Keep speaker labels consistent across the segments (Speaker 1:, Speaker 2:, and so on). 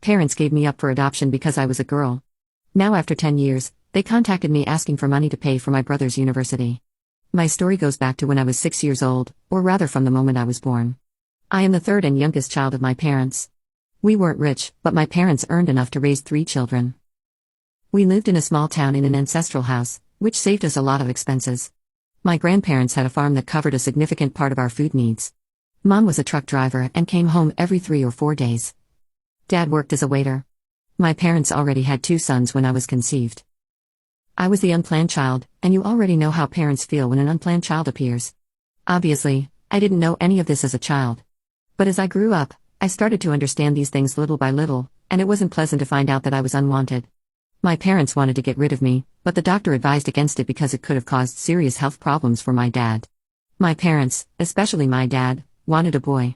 Speaker 1: parents gave me up for adoption because I was a girl. Now after 10 years, they contacted me asking for money to pay for my brother's university. My story goes back to when I was 6 years old, or rather from the moment I was born. I am the third and youngest child of my parents. We weren't rich, but my parents earned enough to raise 3 children. We lived in a small town in an ancestral house, which saved us a lot of expenses. My grandparents had a farm that covered a significant part of our food needs. Mom was a truck driver and came home every 3 or 4 days. Dad worked as a waiter. My parents already had 2 sons when I was conceived. I was the unplanned child, and you already know how parents feel when an unplanned child appears. Obviously, I didn't know any of this as a child. But as I grew up, I started to understand these things little by little, and it wasn't pleasant to find out that I was unwanted. My parents wanted to get rid of me, but the doctor advised against it because it could have caused serious health problems for my dad. My parents, especially my dad, wanted a boy.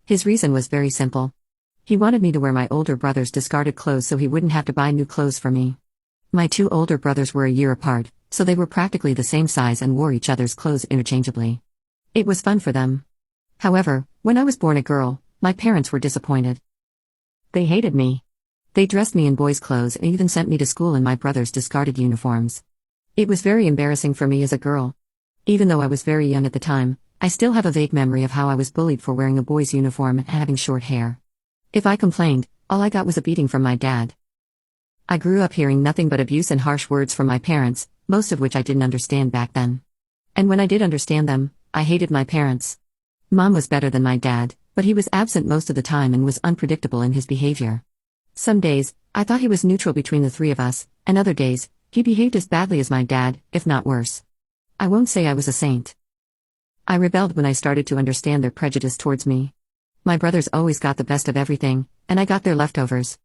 Speaker 1: His reason was very simple. He wanted me to wear my older brother's discarded clothes so he wouldn't have to buy new clothes for me. My 2 older brothers were a year apart, so they were practically the same size and wore each other's clothes interchangeably. It was fun for them. However, when I was born a girl, my parents were disappointed. They hated me. They dressed me in boys' clothes and even sent me to school in my brother's discarded uniforms. It was very embarrassing for me as a girl. Even though I was very young at the time, I still have a vague memory of how I was bullied for wearing a boy's uniform and having short hair. If I complained, all I got was a beating from my dad. I grew up hearing nothing but abuse and harsh words from my parents, most of which I didn't understand back then. And when I did understand them, I hated my parents. Mom was better than my dad, but he was absent most of the time and was unpredictable in his behavior. Some days, I thought he was neutral between the 3 of us, and other days, he behaved as badly as my dad, if not worse. I won't say I was a saint. I rebelled when I started to understand their prejudice towards me. My brothers always got the best of everything, and I got their leftovers.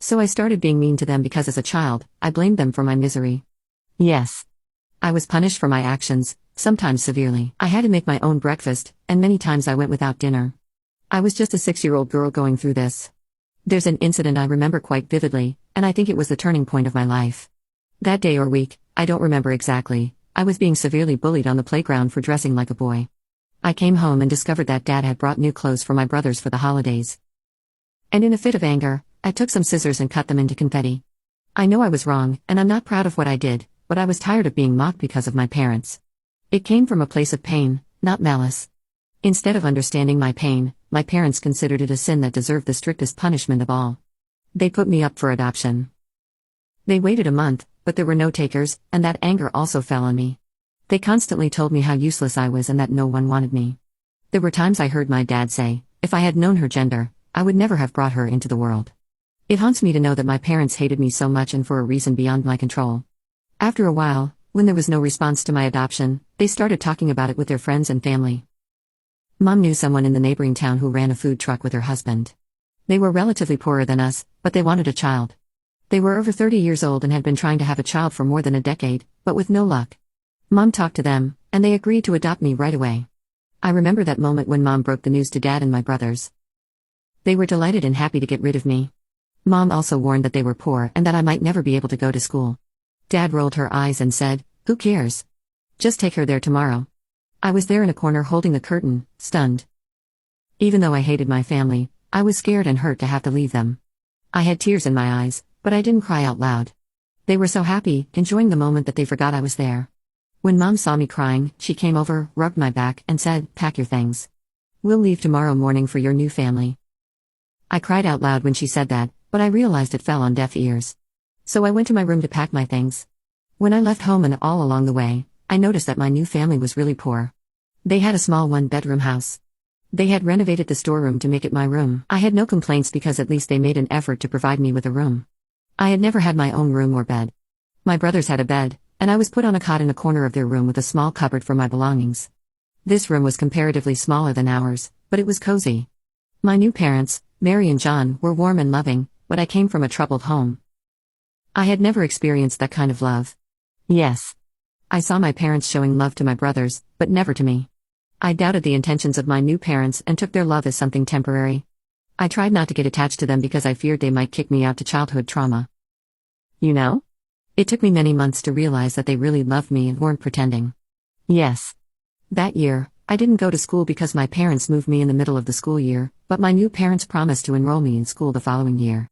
Speaker 1: So I started being mean to them because as a child, I blamed them for my misery. Yes. I was punished for my actions, sometimes severely. I had to make my own breakfast, and many times I went without dinner. I was just a 6-year-old girl going through this. There's an incident I remember quite vividly, and I think it was the turning point of my life. That day or week, I don't remember exactly, I was being severely bullied on the playground for dressing like a boy. I came home and discovered that Dad had brought new clothes for my brothers for the holidays. And in a fit of anger, I took some scissors and cut them into confetti. I know I was wrong, and I'm not proud of what I did, but I was tired of being mocked because of my parents. It came from a place of pain, not malice. Instead of understanding my pain, my parents considered it a sin that deserved the strictest punishment of all. They put me up for adoption. They waited a month, but there were no takers, and that anger also fell on me. They constantly told me how useless I was and that no one wanted me. There were times I heard my dad say, if I had known her gender, I would never have brought her into the world. It haunts me to know that my parents hated me so much and for a reason beyond my control. After a while, when there was no response to my adoption, they started talking about it with their friends and family. Mom knew someone in the neighboring town who ran a food truck with her husband. They were relatively poorer than us, but they wanted a child. They were over 30 years old and had been trying to have a child for more than a decade, but with no luck. Mom talked to them, and they agreed to adopt me right away. I remember that moment when Mom broke the news to Dad and my brothers. They were delighted and happy to get rid of me. Mom also warned that they were poor and that I might never be able to go to school. Dad rolled her eyes and said, "Who cares? Just take her there tomorrow." I was there in a corner holding the curtain, stunned. Even though I hated my family, I was scared and hurt to have to leave them. I had tears in my eyes, but I didn't cry out loud. They were so happy, enjoying the moment that they forgot I was there. When Mom saw me crying, she came over, rubbed my back, and said, "Pack your things. We'll leave tomorrow morning for your new family." I cried out loud when she said that, but I realized it fell on deaf ears. So I went to my room to pack my things. When I left home and all along the way, I noticed that my new family was really poor. They had a small 1-bedroom house. They had renovated the storeroom to make it my room. I had no complaints because at least they made an effort to provide me with a room. I had never had my own room or bed. My brothers had a bed, and I was put on a cot in a corner of their room with a small cupboard for my belongings. This room was comparatively smaller than ours, but it was cozy. My new parents, Mary and John, were warm and loving, but I came from a troubled home. I had never experienced that kind of love. Yes. I saw my parents showing love to my brothers, but never to me. I doubted the intentions of my new parents and took their love as something temporary. I tried not to get attached to them because I feared they might kick me out to childhood trauma. You know? It took me many months to realize that they really loved me and weren't pretending. Yes. That year, I didn't go to school because my parents moved me in the middle of the school year, but my new parents promised to enroll me in school the following year.